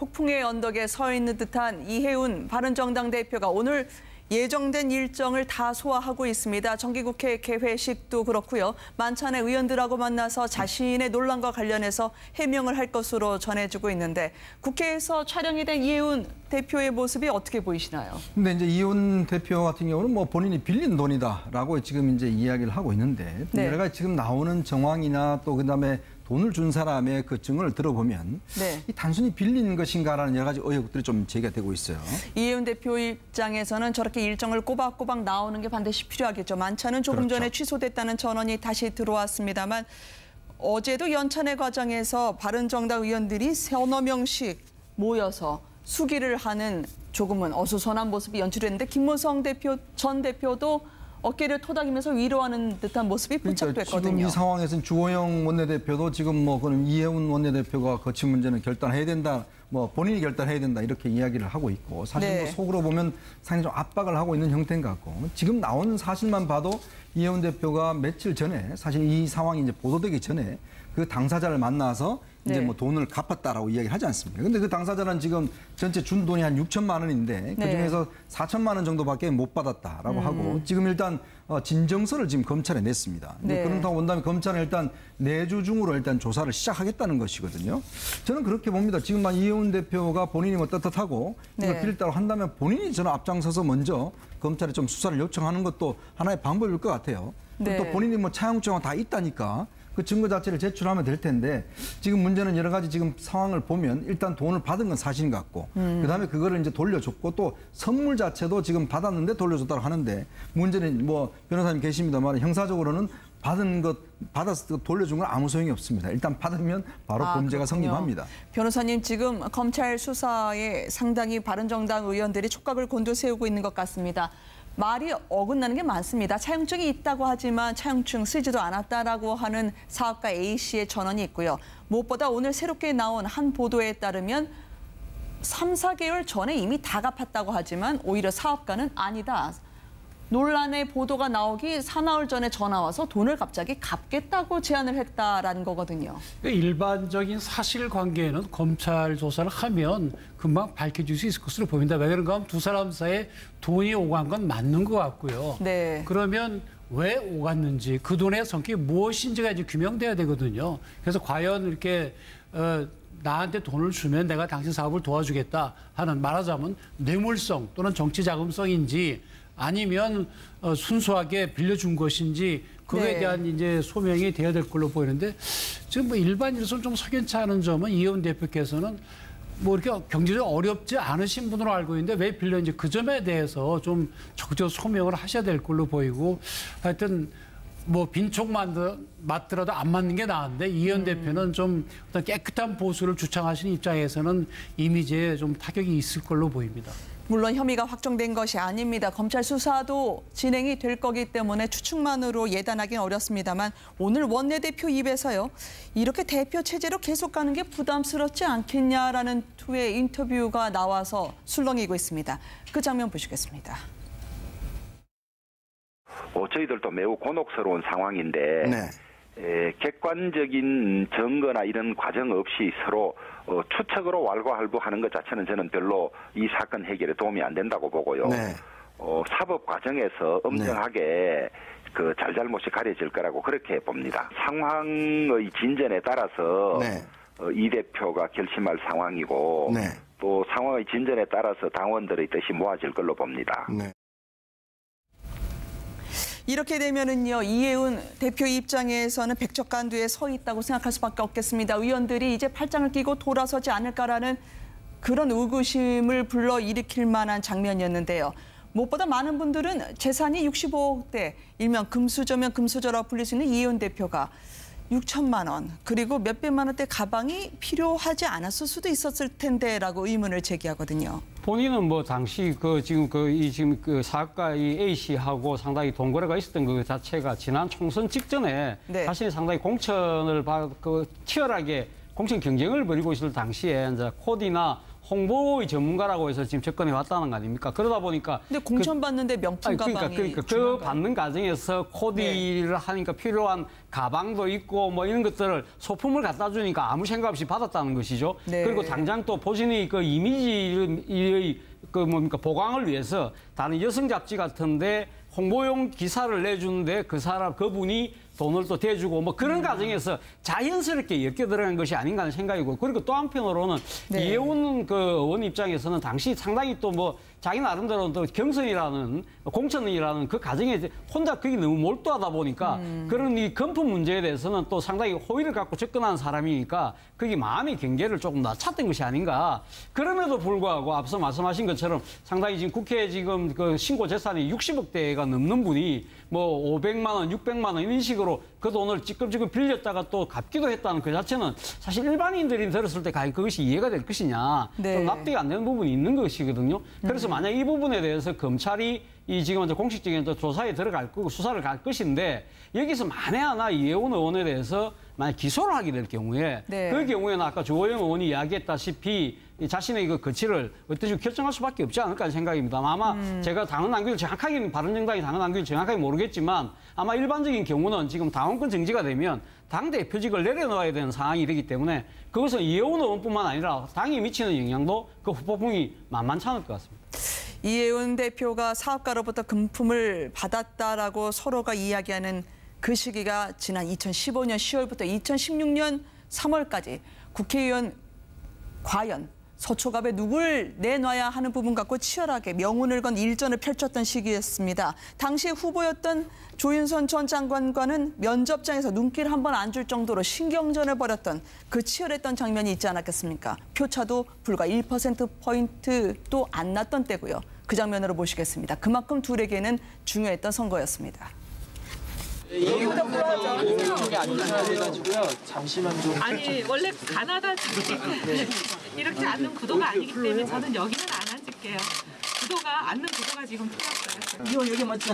폭풍의 언덕에 서 있는 듯한 이해운 바른정당 대표가 오늘 예정된 일정을 다 소화하고 있습니다. 정기국회 개회식도 그렇고요. 만찬의 의원들하고 만나서 자신의 논란과 관련해서 해명을 할 것으로 전해지고 있는데 국회에서 촬영이 된 이해운 대표의 모습이 어떻게 보이시나요? 근데 이제 이해운 대표 같은 경우는 뭐 본인이 빌린 돈이다라고 지금 이제 이야기를 하고 있는데 네. 여러 가지 지금 나오는 정황이나 또 그다음에 돈을 준 사람의 그 증언을 들어보면 네. 이 단순히 빌린 것인가라는 여러 가지 의혹들이 좀 제기가 되고 있어요. 이해운 대표 입장에서는 저렇게 일정을 꼬박꼬박 나오는 게 반드시 필요하겠죠. 만찬은 조금 그렇죠. 전에 취소됐다는 전원이 다시 들어왔습니다만 어제도 연찬회 과정에서 바른정당 의원들이 서너 명씩 모여서 수기를 하는 조금은 어수선한 모습이 연출됐는데 김무성 전 대표도 어깨를 토닥이면서 위로하는 듯한 모습이 포착됐거든요. 지금 이 상황에서는 주호영 원내대표도 지금 뭐 그런 이해운 원내대표가 거친 문제는 결단해야 된다, 뭐 본인이 결단해야 된다 이렇게 이야기를 하고 있고 사실 네. 뭐 속으로 보면 상당히 좀 압박을 하고 있는 형태인 것 같고 지금 나오는 사실만 봐도 이해운 대표가 며칠 전에 사실 이 상황이 이제 보도되기 전에 그 당사자를 만나서 이제 네. 뭐 돈을 갚았다라고 이야기를 하지 않습니까? 근데 그 당사자는 지금 전체 준 돈이 한 6천만 원인데 그중에서 4천만 원 정도밖에 못 받았다라고 하고 지금 일단 진정서를 지금 검찰에 냈습니다. 네. 그렇다고 본다면 검찰은 일단 내주 중으로 일단 조사를 시작하겠다는 것이거든요. 저는 그렇게 봅니다. 지금 이해운 대표가 본인이 뭐 떳떳하고 이걸 네. 빌렸다고 한다면 본인이 저는 앞장서서 먼저 검찰에 좀 수사를 요청하는 것도 하나의 방법일 것 같아요. 네. 또 본인이 뭐 차용증은 다 있다니까 그 증거 자체를 제출하면 될 텐데 지금 문제는 여러 가지 지금 상황을 보면 일단 돈을 받은 건 사실인 것 같고 그다음에 그거를 이제 돌려줬고 또 선물 자체도 지금 받았는데 돌려줬다고 하는데 문제는 뭐 변호사님 계십니다만 형사적으로는 받아서 돌려준 건 아무 소용이 없습니다. 일단 받으면 바로 범죄가 그렇군요. 성립합니다. 변호사님 지금 검찰 수사에 상당히 바른정당 의원들이 촉각을 곤두세우고 있는 것 같습니다. 말이 어긋나는 게 많습니다. 차용증이 있다고 하지만 차용증 쓰지도 않았다라고 하는 사업가 A씨의 전원이 있고요. 무엇보다 오늘 새롭게 나온 한 보도에 따르면 3, 4개월 전에 이미 다 갚았다고 하지만 오히려 사업가는 아니다. 논란의 보도가 나오기 사나흘 전에 전화 와서 돈을 갑자기 갚겠다고 제안을 했다라는 거거든요. 일반적인 사실관계는 검찰 조사를 하면 금방 밝혀질 수 있을 것으로 보입니다. 왜 그런가 하면 두 사람 사이에 돈이 오간 건 맞는 것 같고요. 네. 그러면 왜 오갔는지 그 돈의 성격이 무엇인지가 이제 규명돼야 되거든요. 그래서 과연 이렇게 나한테 돈을 주면 내가 당신 사업을 도와주겠다 하는 말하자면 뇌물성 또는 정치자금성인지 아니면 순수하게 빌려준 것인지 그거에 네. 대한 이제 소명이 돼야 될 걸로 보이는데 지금 뭐 일반인으로서는 좀 석연치 않은 점은 이해운 대표께서는 뭐 이렇게 경제적으로 어렵지 않으신 분으로 알고 있는데 왜 빌렸는지 그 점에 대해서 좀 적극적으로 소명을 하셔야 될 걸로 보이고 하여튼 뭐 빈촉 맞더라도 안 맞는 게 나은데 이해운 대표는 좀 어떤 깨끗한 보수를 주창하시는 입장에서는 이미지에 좀 타격이 있을 걸로 보입니다. 물론 혐의가 확정된 것이 아닙니다. 검찰 수사도 진행이 될 거기 때문에 추측만으로 예단하기는 어렵습니다만 오늘 원내대표 입에서요. 이렇게 대표 체제로 계속 가는 게 부담스럽지 않겠냐라는 투의 인터뷰가 나와서 술렁이고 있습니다. 그 장면 보시겠습니다. 저희들도 매우 곤혹스러운 상황인데 네. 객관적인 증거나 이런 과정 없이 서로 추측으로 왈가왈부하는 것 자체는 저는 별로 이 사건 해결에 도움이 안 된다고 보고요. 네. 사법 과정에서 엄정하게 그 잘잘못이 가려질 거라고 그렇게 봅니다. 상황의 진전에 따라서 이 대표가 결심할 상황이고 네. 또 상황의 진전에 따라서 당원들의 뜻이 모아질 걸로 봅니다. 네. 이렇게 되면은요, 이해운 대표 입장에서는 백척간두에 서 있다고 생각할 수밖에 없겠습니다. 의원들이 이제 팔짱을 끼고 돌아서지 않을까라는 그런 의구심을 불러일으킬 만한 장면이었는데요. 무엇보다 많은 분들은 재산이 65억대, 일명 금수저면 금수저라고 불릴 수 있는 이해운 대표가 6천만 원, 그리고 몇백만 원대 가방이 필요하지 않았을 수도 있었을 텐데라고 의문을 제기하거든요. 본인은 뭐 당시 지금 사업가 이 A 씨하고 상당히 동거래가 있었던 그 자체가 지난 총선 직전에 네. 자신이 상당히 공천을 치열하게 공천 경쟁을 벌이고 있을 당시에 이제 코디나 홍보의 전문가라고 해서 지금 접근해 왔다는 거 아닙니까? 그러다 보니까 근데 공천 받는데 명품 가방이 그러니까 그 중요한가요? 받는 과정에서 코디를 하니까 필요한 가방도 있고 뭐 이런 것들을 소품을 갖다 주니까 아무 생각 없이 받았다는 것이죠. 네. 그리고 당장 또 본인의 그 이미지의 그 뭡니까 보강을 위해서 다른 여성 잡지 같은데 홍보용 기사를 내주는데 그분이 돈을 또 대주고 뭐 그런 과정에서 자연스럽게 엮여 들어간 것이 아닌가 하는 생각이고, 그리고 또 한편으로는 네. 이해운 그 의원 입장에서는 당시 상당히 또 뭐 자기 나름대로 또 경선이라는 공천이라는 그 과정에 혼자 그게 너무 몰두하다 보니까 그런 이 금품 문제에 대해서는 또 상당히 호의를 갖고 접근한 사람이니까 그게 마음의 경계를 조금 낮췄던 것이 아닌가. 그럼에도 불구하고 앞서 말씀하신 것처럼 상당히 지금 국회에 지금 그 신고 재산이 60억대가 넘는 분이 뭐 500만 원, 600만 원 이런 식으로 그 돈을 찌끔찌끔 빌렸다가 또 갚기도 했다는 그 자체는 사실 일반인들이 들었을 때 과연 그것이 이해가 될 것이냐, 네. 좀 납득이 안 되는 부분이 있는 것이거든요. 그래서 만약 이 부분에 대해서 검찰이 이 지금 이제 공식적인 조사에 들어갈 거고 수사를 갈 것인데 여기서 만에 하나 이해운 의원에 대해서 만약 기소를 하게 될 경우에 네. 그 경우에는 아까 조호영 의원이 이야기했다시피 자신의 그 거취를 어떤 식으로 결정할 수밖에 없지 않을까 하는 생각입니다. 아마 제가 당헌 당규를 정확하게 바른정당이 당헌 당규를 정확하게 모르겠지만 아마 일반적인 경우는 지금 당원권 정지가 되면 당대표직을 내려놓아야 되는 상황이 되기 때문에 그것은 이해운 의원뿐만 아니라 당에 미치는 영향도 그 후폭풍이 만만치 않을 것 같습니다. 이해운 대표가 사업가로부터 금품을 받았다라고 서로가 이야기하는 그 시기가 지난 2015년 10월부터 2016년 3월까지 국회의원 과연 서초갑에 누굴 내놔야 하는 부분 갖고 치열하게 명운을 건 일전을 펼쳤던 시기였습니다. 당시 후보였던 조윤선 전 장관과는 면접장에서 눈길 한 번 안 줄 정도로 신경전을 벌였던 그 치열했던 장면이 있지 않았겠습니까? 표차도 불과 1%포인트도 안 났던 때고요. 그 장면으로 보시겠습니다. 그만큼 둘에게는 중요했던 선거였습니다. 잠시만 좀. 아니 원래 가나다 자식이 이렇게 앉는 구도가 아니기 때문에 저는 여기는 안 앉을게요. 구도가 앉는 구도가 지금 틀렸어요. 이거 여기 맞죠?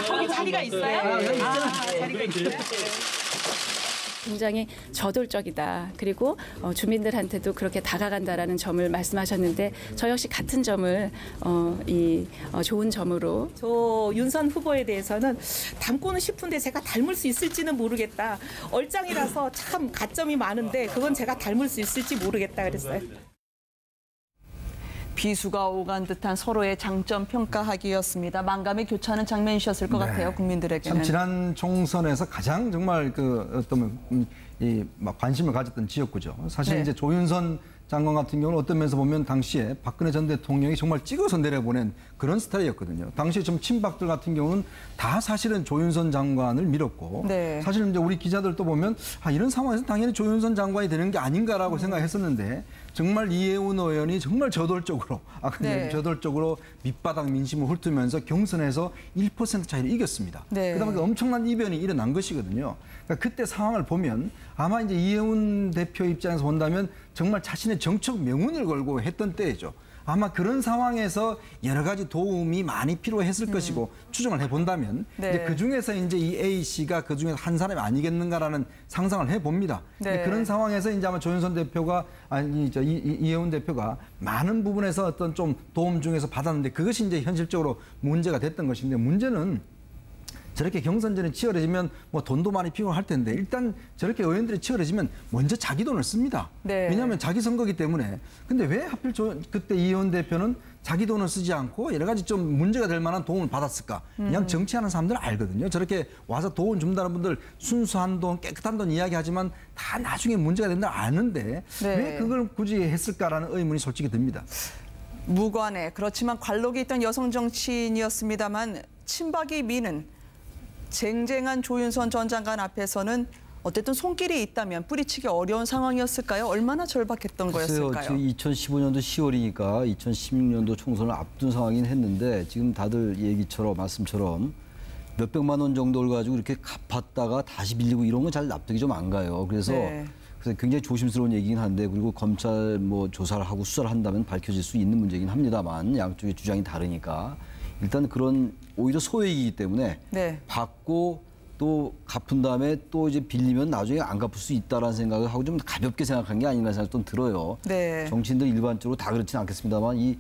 거기 자리가 있어요? 자리가 있어요. 굉장히 저돌적이다. 그리고 주민들한테도 그렇게 다가간다라는 점을 말씀하셨는데 저 역시 같은 점을 좋은 점으로 윤선 후보에 대해서는 닮고는 싶은데 제가 닮을 수 있을지는 모르겠다. 얼짱이라서 참 가점이 많은데 그건 제가 닮을 수 있을지 모르겠다 그랬어요. 비수가 오간 듯한 서로의 장점 평가하기였습니다. 만감의 교차하는 장면이셨을 것 같아요, 국민들에게는. 참 지난 총선에서 가장 정말 그 어떤 관심을 가졌던 지역구죠. 사실 네. 이제 조윤선 장관 같은 경우는 어떤 면에서 보면 당시에 박근혜 전 대통령이 정말 찍어서 내려보낸 그런 스타일이었거든요. 당시에 좀 친박들 같은 경우는 다 사실은 조윤선 장관을 밀었고 네. 사실 이제 우리 기자들도 보면 이런 상황에서 당연히 조윤선 장관이 되는 게 아닌가라고 생각했었는데 정말 이해운 의원이 정말 저돌적으로 네. 저돌적으로 밑바닥 민심을 훑으면서 경선에서 1% 차이를 이겼습니다. 네. 그다음에 엄청난 이변이 일어난 것이거든요. 그러니까 그때 상황을 보면 아마 이제 이해운 대표 입장에서 본다면 정말 자신의 정책 명운을 걸고 했던 때죠. 아마 그런 상황에서 여러 가지 도움이 많이 필요했을 것이고 추정을 해본다면 네. 이제 그 중에서 이제 이 A 씨가 그 중에서 한 사람이 아니겠는가라는 상상을 해봅니다. 네. 그런 상황에서 이제 아마 조윤선 대표가 이해운 대표가 많은 부분에서 어떤 좀 도움 중에서 받았는데 그것이 이제 현실적으로 문제가 됐던 것인데 문제는 저렇게 경선전이 치열해지면 뭐 돈도 많이 필요할 텐데 일단 저렇게 의원들이 치열해지면 먼저 자기 돈을 씁니다. 네. 왜냐하면 자기 선거기 때문에. 근데 왜 하필 그때 이해운 대표는 자기 돈을 쓰지 않고 여러 가지 좀 문제가 될 만한 도움을 받았을까? 그냥 정치하는 사람들은 알거든요. 저렇게 와서 도움 준다는 분들 순수한 돈, 깨끗한 돈 이야기하지만 다 나중에 문제가 된다 아는데 네. 왜 그걸 굳이 했을까라는 의문이 솔직히 듭니다. 무관해 그렇지만 관록이 있던 여성 정치인이었습니다만 친박이 미는 쟁쟁한 조윤선 전 장관 앞에서는 어쨌든 손길이 있다면 뿌리치기 어려운 상황이었을까요? 얼마나 절박했던 거였을까요? 지금 2015년도 10월이니까 2016년도 총선을 앞둔 상황이긴 했는데 지금 다들 말씀처럼 몇백만 원 정도를 가지고 이렇게 갚았다가 다시 빌리고 이런 건 잘 납득이 좀 안 가요. 그래서 굉장히 조심스러운 얘기긴 한데 그리고 검찰 조사를 하고 수사를 한다면 밝혀질 수 있는 문제긴 합니다만 양쪽의 주장이 다르니까 일단 그런 오히려 소액이기 때문에 네. 받고 또 갚은 다음에 또 이제 빌리면 나중에 안 갚을 수 있다라는 생각을 하고 좀 가볍게 생각한 게 아닌가 생각이 좀 들어요. 네. 정치인들 일반적으로 다 그렇지는 않겠습니다만 이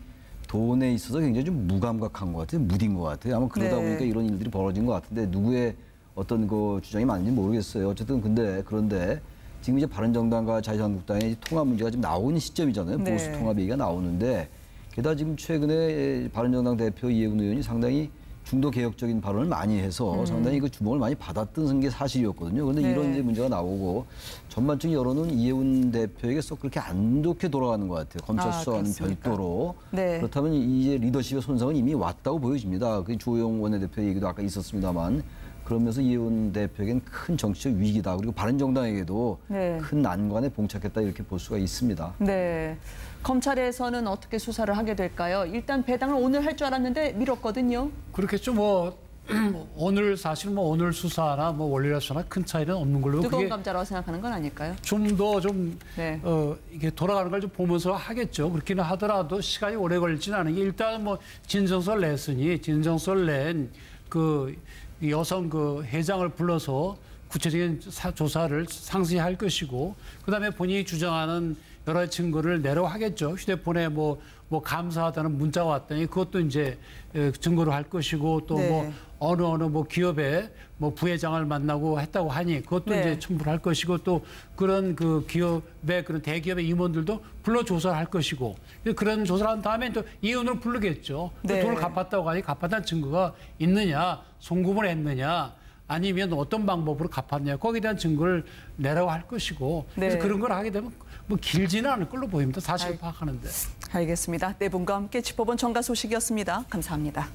돈에 있어서 굉장히 좀 무감각한 것 같아요. 무딘 것 같아요. 아마 그러다 네. 보니까 이런 일들이 벌어진 것 같은데 누구의 어떤 그 주장이 맞는지 모르겠어요. 어쨌든 그런데 지금 이제 바른정당과 자유한국당의 통합 문제가 지금 나오는 시점이잖아요. 네. 보수 통합 얘기가 나오는데 게다가 지금 최근에 바른정당 대표 이해운 의원이 상당히 중도 개혁적인 발언을 많이 해서 상당히 그 주목을 많이 받았던 게 사실이었거든요. 그런데 네. 이런 이제 문제가 나오고 전반적인 여론은 이해운 대표에게 썩 그렇게 안 좋게 돌아가는 것 같아요. 검찰 수사와는 그렇습니까? 별도로. 네. 그렇다면 이제 리더십의 손상은 이미 왔다고 보여집니다. 그 주호영 원내대표 얘기도 아까 있었습니다만 그러면서 이해운 대표에겐 큰 정치적 위기다. 그리고 바른정당에게도 네. 큰 난관에 봉착했다 이렇게 볼 수가 있습니다. 네. 검찰에서는 어떻게 수사를 하게 될까요? 일단 배당을 오늘 할 줄 알았는데 미뤘거든요. 그렇겠죠. 뭐 오늘 사실 뭐 오늘 수사나 뭐 원리라 수사나 큰 차이는 없는 걸로 뜨거운 그게 감자라고 생각하는 건 아닐까요? 좀 더 좀 네. 이게 돌아가는 걸 좀 보면서 하겠죠. 그렇기는 하더라도 시간이 오래 걸리지는 않은 게 일단 뭐 진정서를 냈으니 진정서를 낸 그 여성 그 회장을 불러서 구체적인 조사를 상세히 할 것이고 그다음에 본인이 주장하는 여러 가지 증거를 내라고 하겠죠. 휴대폰에 뭐 감사하다는 문자가 왔더니 그것도 이제 증거로 할 것이고 또 뭐 네. 어느 뭐 기업의 뭐 부회장을 만나고 했다고 하니 그것도 네. 이제 첨부를 할 것이고 또 그런 그 기업의 그런 대기업의 임원들도 불러 조사를 할 것이고 그런 조사를 한 다음에 또 이혼을 부르겠죠. 네. 돈을 갚았다고 하니 갚았다는 증거가 있느냐, 송금을 했느냐. 아니면 어떤 방법으로 갚았냐 거기에 대한 증거를 내라고 할 것이고 그래서 네. 그런 걸 하게 되면 뭐 길지는 않을 걸로 보입니다. 사실 파악하는데. 알겠습니다. 네 분과 함께 짚어본 정가 소식이었습니다. 감사합니다.